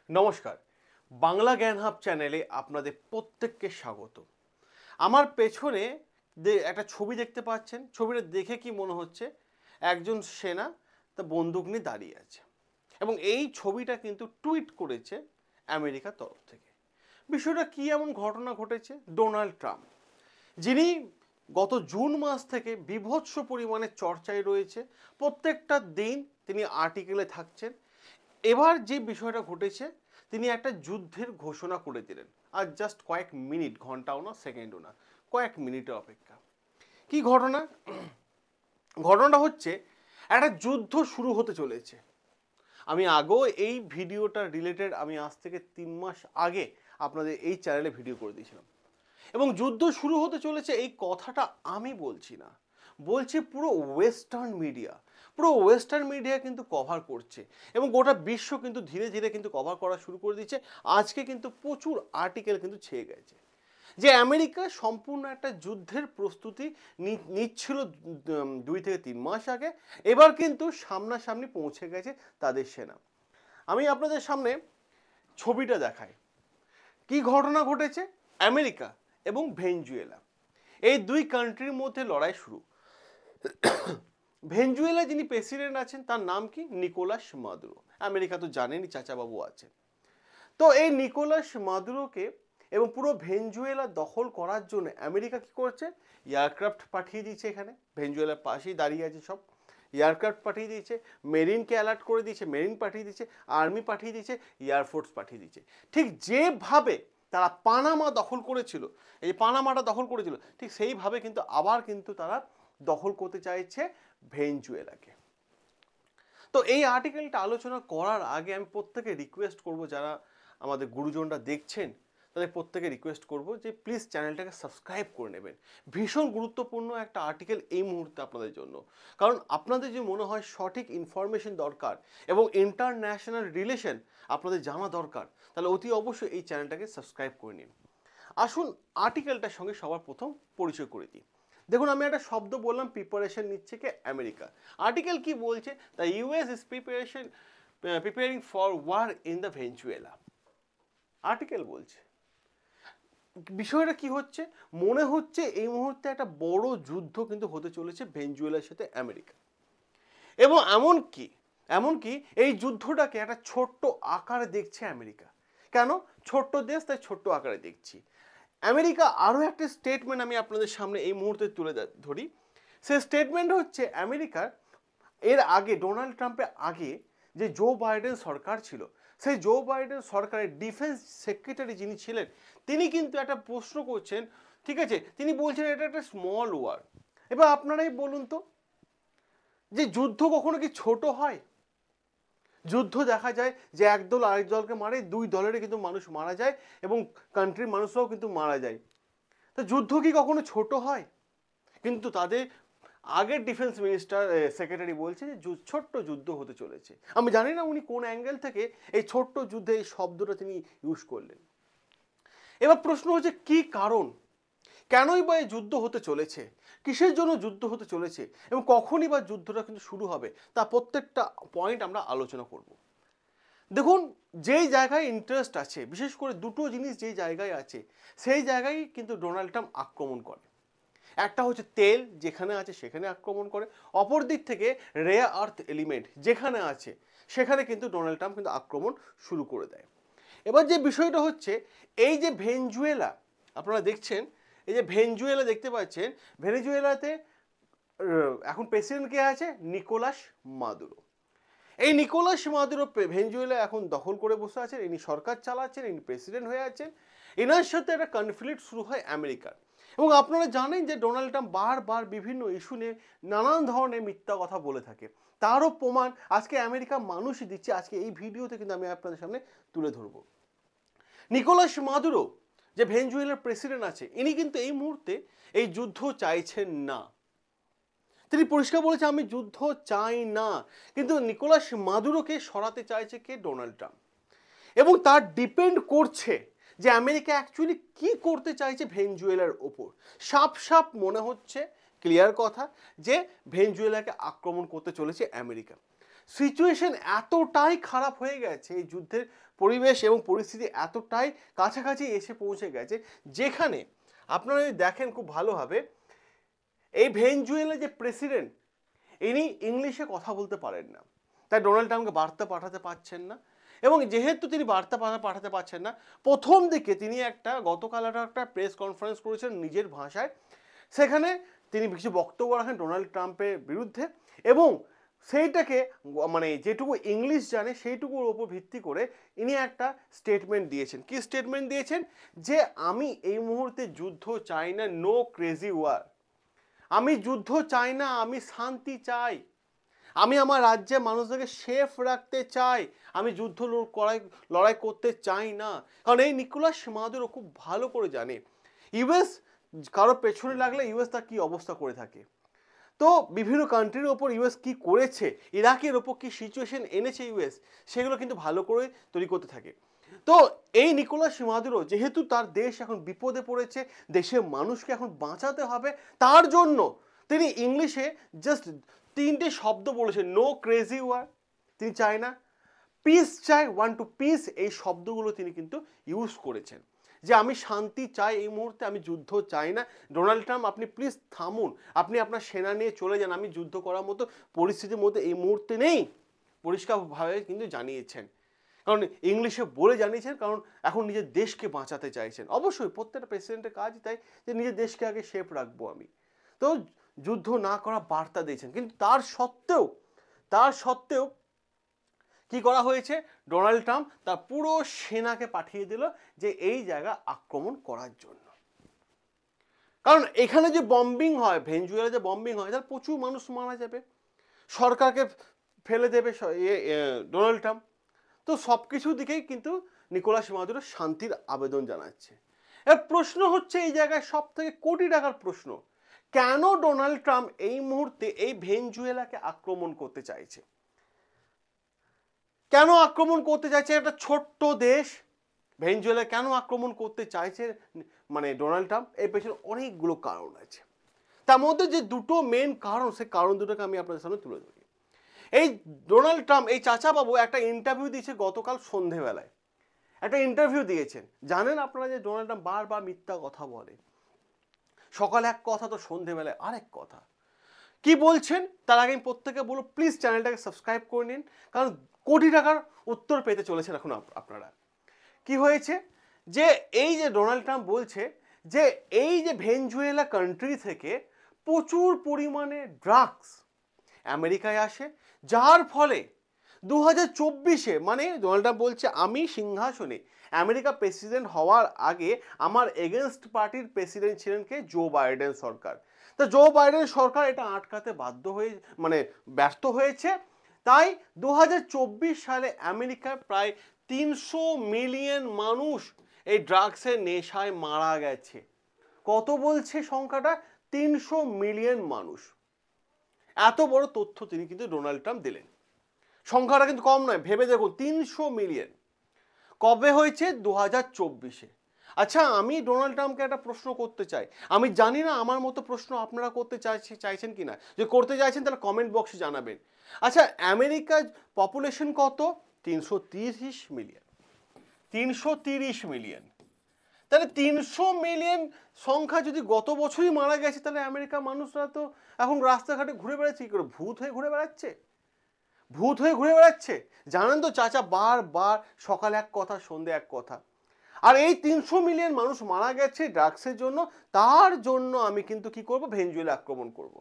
নমস্কার, বাংলা জ্ঞান হাব চ্যানেলে আপনাদের প্রত্যেককে স্বাগত। আমার পেছনে যে একটা ছবি দেখতে পাচ্ছেন, ছবিটা দেখে কি মনে হচ্ছে? একজন সেনা তা বন্দুক নিয়ে দাঁড়িয়ে আছে এবং এই ছবিটা কিন্তু টুইট করেছে আমেরিকার তরফ থেকে। বিষয়টা কি এমন ঘটনা ঘটেছে? ডোনাল্ড ট্রাম্প, যিনি গত জুন মাস থেকে বীভৎস পরিমাণে চর্চায় রয়েছে, প্রত্যেকটা দিন তিনি আর্টিকেলে থাকছেন। এবার যে বিষয়টা ঘটেছে, তিনি একটা যুদ্ধের ঘোষণা করে দিলেন। আর জাস্ট কয়েক মিনিট, ঘন্টাও না সেকেন্ডও না, কয়েক মিনিটের অপেক্ষা। কি ঘটনা? ঘটনাটা হচ্ছে একটা যুদ্ধ শুরু হতে চলেছে। আমি আগেও এই ভিডিওটা রিলেটেড আমি আজ থেকে 3 মাস আগে আপনাদের এই চ্যানেলে ভিডিও করে দিয়েছিলাম। এবং যুদ্ধ শুরু হতে চলেছে এই কথাটা আমি বলছি না, বলছে পুরো ওয়েস্টার্ন মিডিয়া। পুরো ওয়েস্টার্ন মিডিয়া কিন্তু কভার করছে এবং গোটা বিশ্ব কিন্তু ধীরে ধীরে কিন্তু কভার করা শুরু করে দিচ্ছে। আজকে কিন্তু প্রচুর আর্টিকেল কিন্তু ছেয়ে গেছে যে আমেরিকা সম্পূর্ণ একটা যুদ্ধের প্রস্তুতি নিচ্ছিল 2 থেকে 3 মাস আগে। এবার কিন্তু সামনাসামনি পৌঁছে গেছে তাদের সেনা। আমি আপনাদের সামনে ছবিটা দেখাই। কি ঘটনা ঘটেছে? আমেরিকা এবং ভেনেজুয়েলা, এই দুই কান্ট্রির মধ্যে লড়াই শুরু। ভেনেজুয়েলা যিনি প্রেসিডেন্ট আছেন তার নাম কি? Nicolas Maduro. আমেরিকা তো জানেনই, চাচাবাবু আছে। তো এই নিকোলাস মাদুরোকে এবং পুরো ভেনেজুয়েলা দখল করার জন্য আমেরিকা কি করছে? এয়ারক্রাফট পাঠিয়ে দিয়েছে। এখানে ভেনেজুয়েলার পাশেই দাঁড়িয়ে আছে সব। এয়ারক্রাফট পাঠিয়ে দিয়েছে, মেরিনকে অ্যালার্ট করে দিয়েছে, মেরিন পাঠিয়ে দিয়েছে, আর্মি পাঠিয়ে দিয়েছে, এয়ারফোর্স পাঠিয়ে দিয়েছে। ঠিক যেভাবে তারা পানামা দখল করেছিল, এই পানামাটা দখল করেছিল, ঠিক সেইভাবে কিন্তু আবার কিন্তু তারা দখল করতে চাইছে ভেনেজুয়েলাকে। তো এই আর্টিকেলটা আলোচনা করার আগে আমি প্রত্যেকে রিকোয়েস্ট করব, যারা আমাদের গুরুজনরা দেখছেন তাদের প্রত্যেকে রিকোয়েস্ট করব যে প্লিজ চ্যানেলটাকে সাবস্ক্রাইব করে নেবেন। ভীষণ গুরুত্বপূর্ণ একটা আর্টিকেল এই মুহূর্তে আপনাদের জন্য। কারণ আপনাদের যে মনে হয় সঠিক ইনফরমেশন দরকার এবং ইন্টারন্যাশনাল রিলেশন আপনাদের জানা দরকার, তাহলে অতি অবশ্যই এই চ্যানেলটাকে সাবস্ক্রাইব করে নিন। আসুন আর্টিকেলটার সঙ্গে সবার প্রথম পরিচয় করে দিই। দেখুন, আমি একটা শব্দ বললাম, প্রিপারেশন নিচ্ছে কে? আমেরিকা। আর্টিকেল কি বলছে? The US is preparing for war in the Venezuela. Article বলছে বিষয়টা কি হচ্ছে? মনে হচ্ছে এই মুহূর্তে একটা বড় যুদ্ধ কিন্তু হতে চলেছে ভেনেজুয়েলার সাথে আমেরিকা। এবং এমনকি এই যুদ্ধটাকে একটা ছোট্ট আকারে দেখছে আমেরিকা। কেন? ছোট্ট দেশ, তাই ছোট্ট আকারে দেখছি। আমেরিকা আরও একটা স্টেটমেন্ট আমি আপনাদের সামনে এই মুহূর্তে তুলে ধরি। সেই স্টেটমেন্ট হচ্ছে আমেরিকার এর আগে, ডোনাল্ড ট্রাম্পের আগে যে জো বাইডেন সরকার ছিল, সেই জো বাইডেন সরকারের ডিফেন্স সেক্রেটারি যিনি ছিলেন, তিনি কিন্তু একটা প্রশ্ন করছেন। ঠিক আছে, তিনি বলছেন এটা একটা স্মল ওয়ার। এবার আপনারাই বলুন তো, যে যুদ্ধ কখনো কি ছোট হয়? যুদ্ধ দেখা যায় যে এক দল আরেক দলকে মারে, দুই দলেরই কিন্তু মানুষ মারা যায় এবং কান্ট্রির মানুষরাও কিন্তু মারা যায়। তো যুদ্ধ কি কখনো ছোট হয়? কিন্তু তাদের আগের ডিফেন্স মিনিস্টার সেক্রেটারি বলছে যে ছোট্ট যুদ্ধ হতে চলেছে। আমি জানি না উনি কোন অ্যাঙ্গেল থেকে এই ছোট্ট যুদ্ধে এই শব্দটা তিনি ইউজ করলেন। এবার প্রশ্ন হচ্ছে কি কারণ? কেনই বা এই যুদ্ধ হতে চলেছে? কিসের জন্য যুদ্ধ হতে চলেছে এবং কখনই বা যুদ্ধটা কিন্তু শুরু হবে, তা প্রত্যেকটা পয়েন্ট আমরা আলোচনা করব। দেখুন, যেই জায়গায় ইন্টারেস্ট আছে, বিশেষ করে দুটো জিনিস যেই জায়গায় আছে, সেই জায়গায় কিন্তু ডোনাল্ড ট্রাম্প আক্রমণ করে। একটা হচ্ছে তেল, যেখানে আছে সেখানে আক্রমণ করে। অপর দিক থেকে রেয়ার আর্থ এলিমেন্ট যেখানে আছে সেখানে কিন্তু ডোনাল্ড ট্রাম্প কিন্তু আক্রমণ শুরু করে দেয়। এবার যে বিষয়টা হচ্ছে, এই যে ভেনেজুয়েলা আপনারা দেখছেন, এই যে ভেনেজুয়েলা দেখতে পাচ্ছেন, ভেনেজুয়েলাতে এখন প্রেসিডেন্ট কে আছে? Nicolas Maduro. এই নিকোলাস মাদুরো ভেনেজুয়েলা এখন দখল করে বসে আছেন। ইনি সরকার চালাচ্ছেন, ইনি প্রেসিডেন্ট হয়ে আছেন। এনার সাথে একটা কনফ্লিক্ট শুরু হয় আমেরিকার। এবং আপনারা জানেন যে ডোনাল্ড ট্রাম্প বারবার বিভিন্ন ইস্যু নিয়ে নানান ধরনের মিথ্যা কথা বলে থাকে। তারও প্রমাণ আজকে আমেরিকা মানুষই দিচ্ছে। আজকে এই ভিডিওতে কিন্তু আমি আপনাদের সামনে তুলে ধরবো। নিকোলাস মাদুরো যে ভেনেজুয়েলার প্রেসিডেন্ট আছে, ইনি কিন্তু এই মুহূর্তে এই যুদ্ধ চাইছেন না। তিনি পরিষ্কার বলেছে আমি যুদ্ধ চাই না। কিন্তু নিকোলাস মাদুরোকে সরাতে চাইছে কে? Donald Trump. এবং তার ডিপেন্ড করছে যে আমেরিকা অ্যাকচুয়ালি কি করতে চাইছে ভেনেজুয়েলার ওপর। সাপ সাপ মনে হচ্ছে, ক্লিয়ার কথা, যে ভেনেজুয়েলাকে আক্রমণ করতে চলেছে আমেরিকা। সিচুয়েশন এতটাই খারাপ হয়ে গেছে, এই যুদ্ধের পরিবেশ এবং পরিস্থিতি এতটাই কাছাকাছি এসে পৌঁছে গেছে, যেখানে আপনারা যদি দেখেন খুব ভালোভাবে, এই ভেনেজুয়েলার যে প্রেসিডেন্ট, ইনি ইংলিশে কথা বলতে পারেন না, তাই ডোনাল্ড ট্রাম্পকে বার্তা পাঠাতে পারছেন না। এবং যেহেতু তিনি বার্তা পাঠাতে পারছেন না, প্রথম দিকে তিনি গতকাল একটা প্রেস কনফারেন্স করেছেন নিজের ভাষায়, সেখানে তিনি কিছু বক্তব্য রাখেন ডোনাল্ড ট্রাম্পের বিরুদ্ধে, এবং সেইটাকে মানে যেটুকু ইংলিশ জানে সেইটুকুর ওপর ভিত্তি করে ইনি একটা স্টেটমেন্ট দিয়েছেন। কি স্টেটমেন্ট দিয়েছেন? যে আমি এই মুহূর্তে যুদ্ধ চাই না, নো ক্রেজি ওয়ার। আমি যুদ্ধ চাই না, আমি শান্তি চাই, আমি আমার রাজ্যে মানুষদেরকে সেফ রাখতে চাই, আমি যুদ্ধ লড়াই করতে চাই না। কারণ এই নিকোলাস মাদুরো খুব ভালো করে জানে ইউএস কারো পেছনে লাগলে ইউএস তার কী অবস্থা করে থাকে। তো বিভিন্ন কান্ট্রির ওপর ইউএস কি করেছে, ইরাকের ওপর কি সিচুয়েশন এনেছে ইউএস, সেগুলো কিন্তু ভালো করে তৈরি করতে থাকে। তো এই নিকোলাস মাদুরো যেহেতু তার দেশ এখন বিপদে পড়েছে, দেশের মানুষকে এখন বাঁচাতে হবে, তার জন্য তিনি ইংলিশে জাস্ট 3টে শব্দ বলেছেন, নো ক্রেজি ওয়ার তিনি চায় না, পিস চাই, ওয়ান টু পিস, এই শব্দগুলো তিনি কিন্তু ইউজ করেছেন, যে আমি শান্তি চাই এই মুহূর্তে, আমি যুদ্ধ চাই না। ডোনাল্ড ট্রাম্প আপনি প্লিজ থামুন, আপনি আপনার সেনা নিয়ে চলে যান, আমি যুদ্ধ করার মতো পরিস্থিতির মধ্যে এই মুহূর্তে নেই, পরিষ্কারভাবে কিন্তু জানিয়েছেন। কারণ ইংলিশে বলে জানিয়েছেন, কারণ এখন নিজের দেশকে বাঁচাতে চাইছেন। অবশ্যই প্রত্যেকটা প্রেসিডেন্টের কাজই তাই, যে নিজের দেশকে আগে সেফ রাখবো আমি। তো যুদ্ধ না করা বার্তা দিয়েছেন, কিন্তু তার সত্ত্বেও কি করা হয়েছে? ডোনাল্ড ট্রাম্প তার পুরো সেনাকে পাঠিয়ে দিল যে এই জায়গা আক্রমণ করার জন্য। কারণ এখানে যে বম্বিং হয়, ভেনেজুয়েলা যে বম্বিং হয়, তার প্রচুর মানুষ মারা যাবে, সরকারকে ফেলে দেবে ডোনাল্ড ট্রাম্প। তো সব কিছু দিকেই কিন্তু নিকোলাস মাদুরো শান্তির আবেদন জানাচ্ছে। এর প্রশ্ন হচ্ছে এই জায়গায় সব থেকে কোটি টাকার প্রশ্ন, কেন ডোনাল্ড ট্রাম্প এই মুহূর্তে এই ভেনেজুয়েলাকে আক্রমণ করতে চাইছে? কেন আক্রমণ করতে চাইছে একটা ছোট্ট দেশ ভেনেজুয়েলা, কেন আক্রমণ করতে চাইছে মানে ডোনাল্ড ট্রাম্প? এর পেছনে অনেকগুলো কারণ আছে, তার মধ্যে যে দুটো মেন কারণ, সেই কারণ দুটোকে আমি আপনাদের সামনে তুলে ধরি। এই ডোনাল্ড ট্রাম্প, এই চাচা বাবু একটা ইন্টারভিউ দিয়েছে গতকাল সন্ধেবেলায়, একটা ইন্টারভিউ দিয়েছেন। জানেন আপনারা যে ডোনাল্ড ট্রাম্প বারবার মিথ্যা কথা বলে, সকালে এক কথা তো সন্ধেবেলায় আরেক কথা। কি বলছেন তার আগে আমি প্রত্যেকে বলবো প্লিজ চ্যানেলটাকে সাবস্ক্রাইব করে নিন, কারণ কোটি টাকার উত্তর পেতে চলেছেন এখন আপনারা। কি হয়েছে? যে এই যে ডোনাল্ড ট্রাম্প বলছে যে এই যে ভেনেজুয়েলা কান্ট্রি থেকে প্রচুর পরিমাণে ড্রাগস আমেরিকায় আসে, যার ফলে 2024-এ মানে ডোনাল্ড ট্রাম্প বলছে আমি সিংহাসনে আমেরিকা প্রেসিডেন্ট হওয়ার আগে আমার এগেনস্ট পার্টির প্রেসিডেন্ট ছিলেন কে? জো বাইডেন সরকার। তো জো বাইডেন সরকার এটা আটকাতে ব্যর্থ হয়েছে, তাই 2024 সালে আমেরিকায় প্রায় 300 মিলিয়ন মানুষ এই ড্রাগসের নেশায় মারা গেছে। কত বলছে সংখ্যাটা? 300 মিলিয়ন মানুষ। এত বড় তথ্য তিনি কিন্তু ডোনাল্ড ট্রাম্প দিলেন। সংখ্যাটা কিন্তু কম নয়, ভেবে দেখুন 300 মিলিয়ন। কবে হয়েছে? 2024-এ। আচ্ছা, আমি ডোনাল্ড ট্রাম্পকে একটা প্রশ্ন করতে চাই, আমি জানি না আমার মতো প্রশ্ন আপনারা করতে চাইছেন কিনা, যে করতে চাইছেন তাহলে কমেন্ট বক্সে জানাবেন। আচ্ছা, আমেরিকার পপুলেশন কত? 330 মিলিয়ন। 330 মিলিয়ন, তাহলে 300 মিলিয়ন সংখ্যা যদি গত বছরই মারা গেছে, তাহলে আমেরিকার মানুষরা তো এখন রাস্তাঘাটে ঘুরে বেড়াচ্ছে কি করে? ভূত হয়ে ঘুরে বেড়াচ্ছে। জানেন তো চাচা বারবার সকালে এক কথা সন্ধে এক কথা। আর এই 300 মিলিয়ন মানুষ মারা গেছে ড্রাগসের জন্য, তার জন্য আমি কিন্তু কি করব? ভেনেজুয়েলা আক্রমণ করব।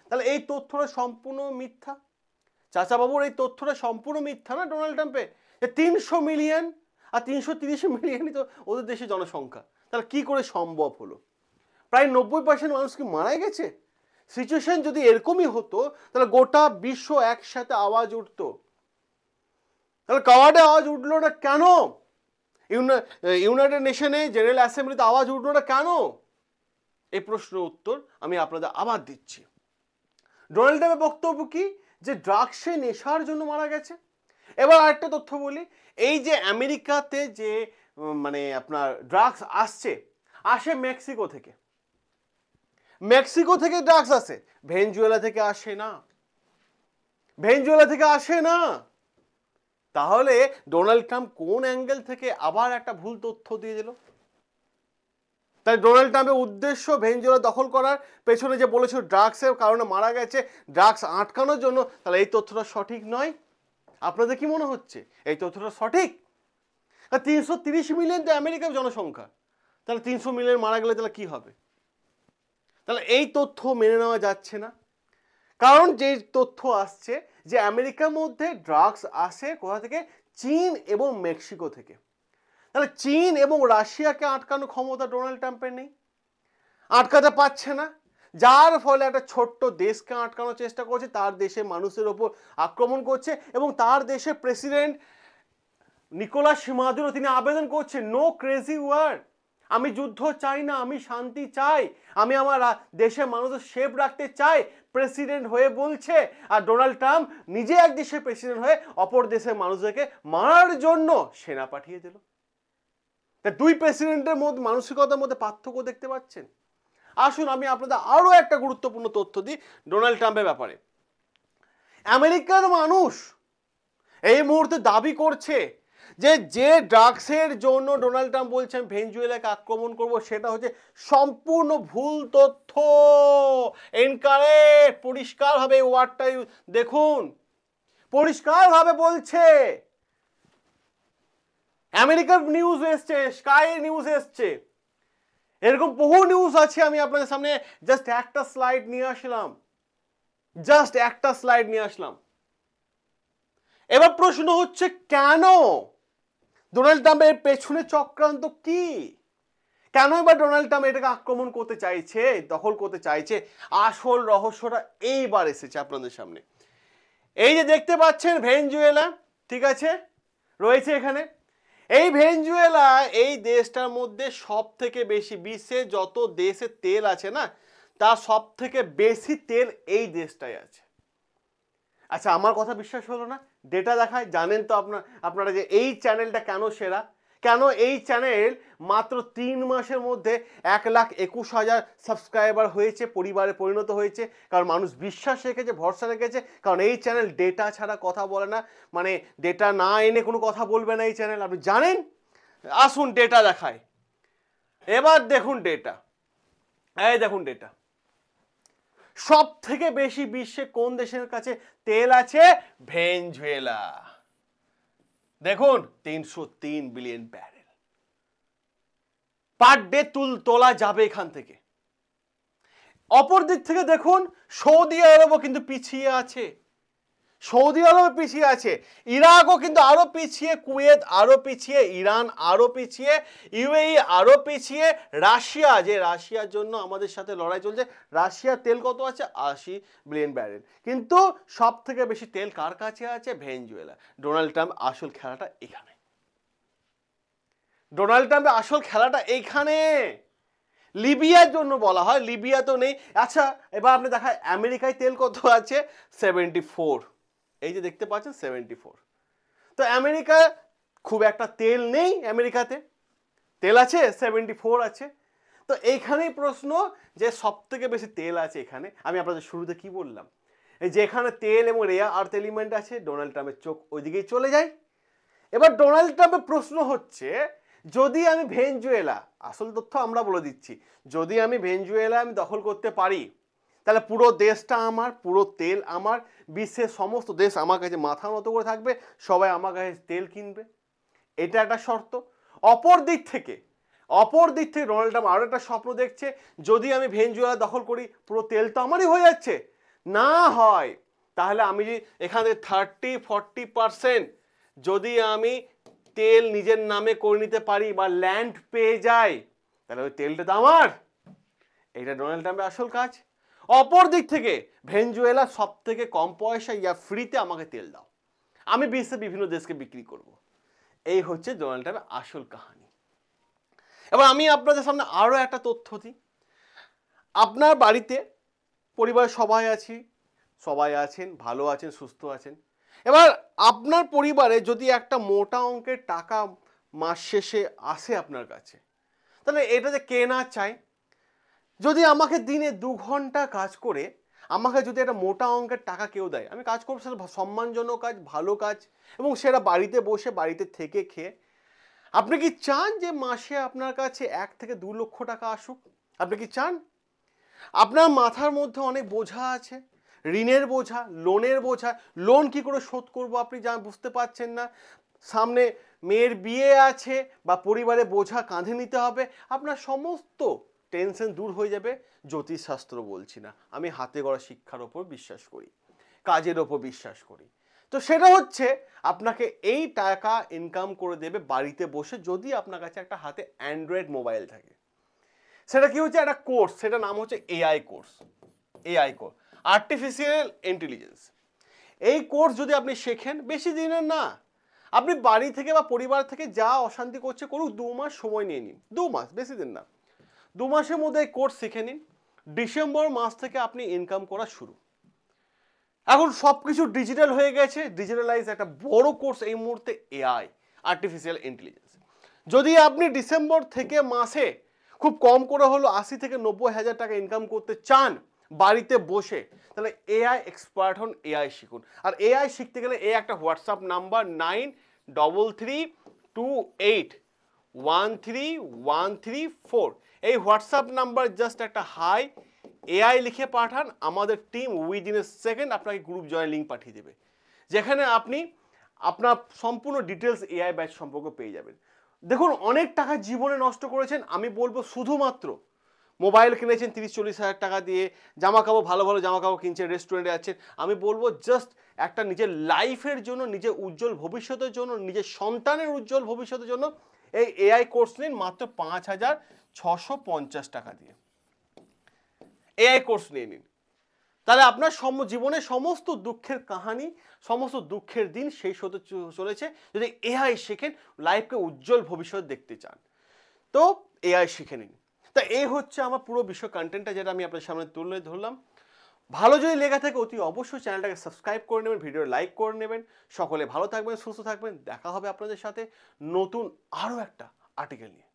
তাহলে এই তথ্যটা সম্পূর্ণ মিথ্যা। চাচা বাবুর এই তথ্যটা সম্পূর্ণ মিথ্যা না ডোনাল্ড ট্রাম্পে? 300 মিলিয়ন আর 330 মিলিয়নই তো ওদের দেশের জনসংখ্যা, তাহলে কি করে সম্ভব হলো? প্রায় 90% মানুষ কি মারা গেছে? সিচুয়েশন যদি এরকমই হতো তাহলে গোটা বিশ্ব একসাথে আওয়াজ উঠতো। তাহলে কাওয়ার্ডে আওয়াজ উঠলো না কেন? ইউনাইটেড নেশনে জেনারেল অ্যাসেম্বলিতে আওয়াজ উঠলো না কেন? এই প্রশ্নের উত্তর আমি আপনাদের আবার দিচ্ছি। ডোনাল্ড ট্রাম্পের বক্তব্য কি? যে ড্রাগসে নেশার জন্য মারা গেছে। এবার আরেকটা তথ্য বলি, এই যে আমেরিকাতে যে মানে আপনার ড্রাগস আসে মেক্সিকো থেকে ড্রাগস আসে, ভেনেজুয়েলা থেকে আসে না। ভেনেজুয়েলা থেকে আসে না। তাহলে ডোনাল্ড ট্রাম্প কোন অ্যাঙ্গেল থেকে আবার একটা ভুল তথ্য দিয়ে দিল? তাই ডোনাল্ড ট্রাম্পের উদ্দেশ্য ভেনেজুয়েলা দখল করার পেছনে যে বলেছিল ড্রাগসের কারণে মারা গেছে, ড্রাগস আটকানোর জন্য, তাহলে এই তথ্যটা সঠিক নয়? আপনাদের কি মনে হচ্ছে এই তথ্যটা সঠিক? 330 মিলিয়ন তো আমেরিকার জনসংখ্যা, তাহলে 300 মিলিয়ন মারা গেলে তাহলে কি হবে? তাহলে এই তথ্য মেনে নেওয়া যাচ্ছে না। কারণ যে তথ্য আসছে যে আমেরিকার মধ্যে ড্রাগস আসে কোথা থেকে? চীন এবং মেক্সিকো থেকে। তাহলে চীন এবং রাশিয়াকে আটকানোর ক্ষমতা ডোনাল্ড ট্রাম্পের নেই, আটকাতে পারছে না, যার ফলে একটা ছোট্ট দেশকে আটকানোর চেষ্টা করছে, তার দেশের মানুষের ওপর আক্রমণ করছে এবং তার দেশের প্রেসিডেন্ট নিকোলাস মাদুরো তিনি আবেদন করছে নো ক্রেজি ওয়ার, আমি যুদ্ধ চাই না, আমি শান্তি চাই, আমি আমার দেশের মানুষের সেফ রাখতে চাই, প্রেসিডেন্ট হয়ে বলছে। আর ডোনাল্ড ট্রাম্প নিজে এক দেশের প্রেসিডেন্ট হয়ে অপর দেশের মানুষদেরকে মারার জন্য সেনা পাঠিয়ে দিল। দুই প্রেসিডেন্টের মধ্যে মানসিকতার মধ্যে পার্থক্য দেখতে পাচ্ছেন। আসুন আমি আপনাদের আরো একটা গুরুত্বপূর্ণ তথ্য দিই ডোনাল্ড ট্রাম্পের ব্যাপারে। আমেরিকার মানুষ এই মুহূর্তে দাবি করছে যে ড্রাগসের জন্য ডোনাল্ড ট্রাম্প বলছেন ভেনেজুয়েলাকে আক্রমণ করব, সেটা হচ্ছে সম্পূর্ণ ভুল তথ্য। ইনকারেক্ট, পরিষ্কারভাবে ওয়ার্ডটা দেখুন, পরিষ্কারভাবে বলছে। আমেরিকার নিউজ এসছে, স্কাই নিউজ এসছে, এরকম বহু নিউজ আছে। আমি আপনাদের সামনে জাস্ট একটা স্লাইড নিয়ে আসলাম, এবার প্রশ্ন হচ্ছে কেন ডোনাল্ড ট্রাম্পের পেছনে চক্রান্ত কি? কেন এবার ডোনাল্ড ট্রাম্প এটাকে আক্রমণ করতে চাইছে, দখল করতে চাইছে? আসল রহস্যটা এইবার এসেছে আপনাদের সামনে। এই যে দেখতে পাচ্ছেন ভেনেজুয়েলা, ঠিক আছে, রয়েছে এখানে। এই ভেনেজুয়েলা এই দেশটার মধ্যে সব থেকে বেশি, বিশ্বে যত দেশে তেল আছে না, তার সব থেকে বেশি তেল এই দেশটাই আছে। আচ্ছা আমার কথা বিশ্বাস হলো না? ডেটা দেখায়। জানেন তো আপনারা যে এই চ্যানেলটা কেন সেরা, কেন এই চ্যানেল মাত্র 3 মাসের মধ্যে 1,21,000 সাবস্ক্রাইবার হয়েছে, পরিবারে পরিণত হয়েছে। কারণ মানুষ বিশ্বাস রেখেছে, ভরসা রেখেছে। কারণ এই চ্যানেল ডেটা ছাড়া কথা বলে না, মানে ডেটা না এনে কোনো কথা বলবে না এই চ্যানেল, আপনি জানেন। আসুন ডেটা দেখায়। এবার দেখুন ডেটা, এই দেখুন ডেটা। সব থেকে বেশি বিশ্বে কোন দেশের কাছে তেল আছে? ভেনেজুয়েলা। দেখুন 303 বিলিয়ন ব্যারেল পার ডে তোলা যাবে এখান থেকে। অপর দিক থেকে দেখুন সৌদি আরবও কিন্তু পিছিয়ে আছে, ইরাকও কিন্তু আরো পিছিয়ে, কুয়েত আরো পিছিয়ে, ইরান আরো পিছিয়ে, ইউএই আরো পিছিয়ে, রাশিয়া, যে রাশিয়ার জন্য আমাদের সাথে লড়াই চলছে, রাশিয়ার তেল কত আছে? 80 বিলিয়ন ব্যারেল। কিন্তু সব থেকে বেশি তেল কার কাছে আছে? ভেনেজুয়েলা। ডোনাল্ড ট্রাম্প আসল খেলাটা এইখানে, লিবিয়ার জন্য বলা হয়, লিবিয়া তো নেই। আচ্ছা এবার আপনি দেখায় আমেরিকায় তেল কত আছে? 74। এই যে দেখতে পাচ্ছেন 74। তো আমেরিকা খুব একটা তেল নেই, আমেরিকাতে তেল আছে 74 আছে। তো এইখানেই প্রশ্ন যে সব থেকে বেশি তেল আছে এখানে। আমি আপনাদের শুরুতে কি বললাম, এই যে এখানে তেল এবং রেয়ার আর্থ এলিমেন্ট আছে, ডোনাল্ড ট্রাম্পের চোখ ওইদিকেই চলে যায়। এবার ডোনাল্ড ট্রাম্পের প্রশ্ন হচ্ছে যদি আমি ভেনেজুয়েলা, আসল তথ্য আমরা বলে দিচ্ছি, যদি আমি ভেনেজুয়েলা দখল করতে পারি, তাহলে পুরো দেশটা আমার, পুরো তেল আমার, বিশ্বের সমস্ত দেশ আমার কাছে মাথা নত করে থাকবে, সবাই আমার কাছে তেল কিনবে, এটা একটা শর্ত। অপর দিক থেকে ডোনাল্ড ট্রাম্প আরো একটা স্বপ্ন দেখছে, যদি আমি ভেনেজুয়েলা দখল করি পুরো তেল তো আমারই হয়ে যাচ্ছে, না হয় তাহলে আমি এখানে 30-40% যদি আমি তেল নিজের নামে করে নিতে পারি বা ল্যান্ড পেয়ে যাই, তাহলে ওই তেলটা তো আমার। এটা ডোনাল্ড ট্রাম্পের আসল কাজ। অপর দিক থেকে ভেনেজুয়েলা সব থেকে কম পয়সা ইয়া ফ্রিতে আমাকে তেল দাও, আমি বিশ্বের বিভিন্ন দেশকে বিক্রি করব। এই হচ্ছে ডোনাল্ড ট্রাম্পের আসল কাহিনী। এবার আমি আপনাদের সামনে আরো একটা তথ্য দিই। আপনার বাড়িতে পরিবারের সবাই আছেন, ভালো আছেন, সুস্থ আছেন। এবার আপনার পরিবারে যদি একটা মোটা অঙ্কের টাকা মাস শেষে আসে আপনার কাছে, তাহলে এটা যে কে না চায়? যদি আমাকে দিনে 2 ঘন্টা কাজ করে আমাকে যদি একটা মোটা অঙ্কের টাকা কেউ দেয়, আমি কাজ করবো, সেটা সম্মানজনক কাজ, ভালো কাজ, এবং সেটা বাড়িতে বসে বাড়িতে থেকে খেয়ে। আপনি কি চান যে মাসে আপনার কাছে 1 থেকে 2 লক্ষ টাকা আসুক? আপনি কি চান? আপনার মাথার মধ্যে অনেক বোঝা আছে, ঋণের বোঝা, লোনের বোঝা। লোন কি করে শোধ করবো আপনি বুঝতে পারছেন না। সামনে মেয়ের বিয়ে আছে বা পরিবারে বোঝা কাঁধে নিতে হবে। আপনার সমস্ত টেনশন দূর হয়ে যাবে। জ্যোতিষশাস্ত্র বলছি না, আমি হাতে গড়া শিক্ষার ওপর বিশ্বাস করি, কাজের ওপর বিশ্বাস করি। তো সেটা হচ্ছে আপনাকে এই টাকা ইনকাম করে দেবে বাড়িতে বসে, যদি আপনার কাছে একটা হাতে অ্যান্ড্রয়েড মোবাইল থাকে। সেটা কি হচ্ছে, একটা কোর্স, সেটা নাম হচ্ছে AI course. AI course, artificial intelligence. এই কোর্স যদি আপনি শেখেন, বেশি দিনের না, আপনি বাড়ি থেকে বা পরিবার থেকে যা অশান্তি করছে করুক, 2 মাস সময় নিয়ে নিন। 2 মাস, বেশি দিন না, 2 মাসের মধ্যে এই কোর্স শিখে নিন। ডিসেম্বর মাস থেকে আপনি ইনকাম করা শুরু। এখন সব কিছু ডিজিটাল হয়ে গেছে, ডিজিটালাইজ একটা বড় কোর্স এই মুহূর্তে এআই, আর্টিফিশিয়াল ইন্টেলিজেন্স। যদি আপনি ডিসেম্বর থেকে মাসে খুব কম করে হলো 80 থেকে 90 হাজার টাকা ইনকাম করতে চান বাড়িতে বসে, তাহলে এআই এক্সপার্ট হন, এআই শিখুন। আর এআই শিখতে গেলে এই একটা হোয়াটসঅ্যাপ নাম্বার 9332813134, এই হোয়াটসঅ্যাপ নাম্বার জাস্ট একটা হাই এআই লিখে পাঠান, আমাদের টিম উইদিন এ সেকেন্ড আপনাকে গ্রুপ জয়েন লিঙ্ক পাঠিয়ে দেবে, যেখানে আপনি আপনার সম্পূর্ণ ডিটেলস এআই ব্যাচ সম্পর্কে পেয়ে যাবেন। দেখুন, অনেক টাকা জীবনে নষ্ট করেছেন, আমি বলবো শুধুমাত্র মোবাইল কিনেছেন 30-40 হাজার টাকা দিয়ে, জামা কাপড় ভালো ভালো জামা কাপড় কিনছেন, রেস্টুরেন্টে আছেন, আমি বলবো জাস্ট একটা নিজের লাইফের জন্য, নিজের উজ্জ্বল ভবিষ্যতের জন্য, নিজের সন্তানের উজ্জ্বল ভবিষ্যতের জন্য এই এআই কোর্স নিন মাত্র 5,650 টাকা দিয়ে। এআই কোর্স নিয়ে নিন, তাহলে আপনার জীবনের সমস্ত দুঃখের কাহানি, সমস্ত দুঃখের দিন শেষ হতে চলেছে যদি এআই শেখেন, লাইফকে উজ্জ্বল ভবিষ্যৎ দেখতে চান। তো এআই শিখে নিন। তা এই হচ্ছে আমার পুরো বিশ্ব কন্টেন্টটা, যেটা আমি আপনার সামনে তুলে ধরলাম। ভালো যদি লেগে থাকে অতি অবশ্যই চ্যানেলটাকে সাবস্ক্রাইব করে নেবেন, ভিডিও লাইক করে নেবেন। সকলে ভালো থাকবেন, সুস্থ থাকবেন। দেখা হবে আপনাদের সাথে নতুন আরও একটা আর্টিকেল নিয়ে।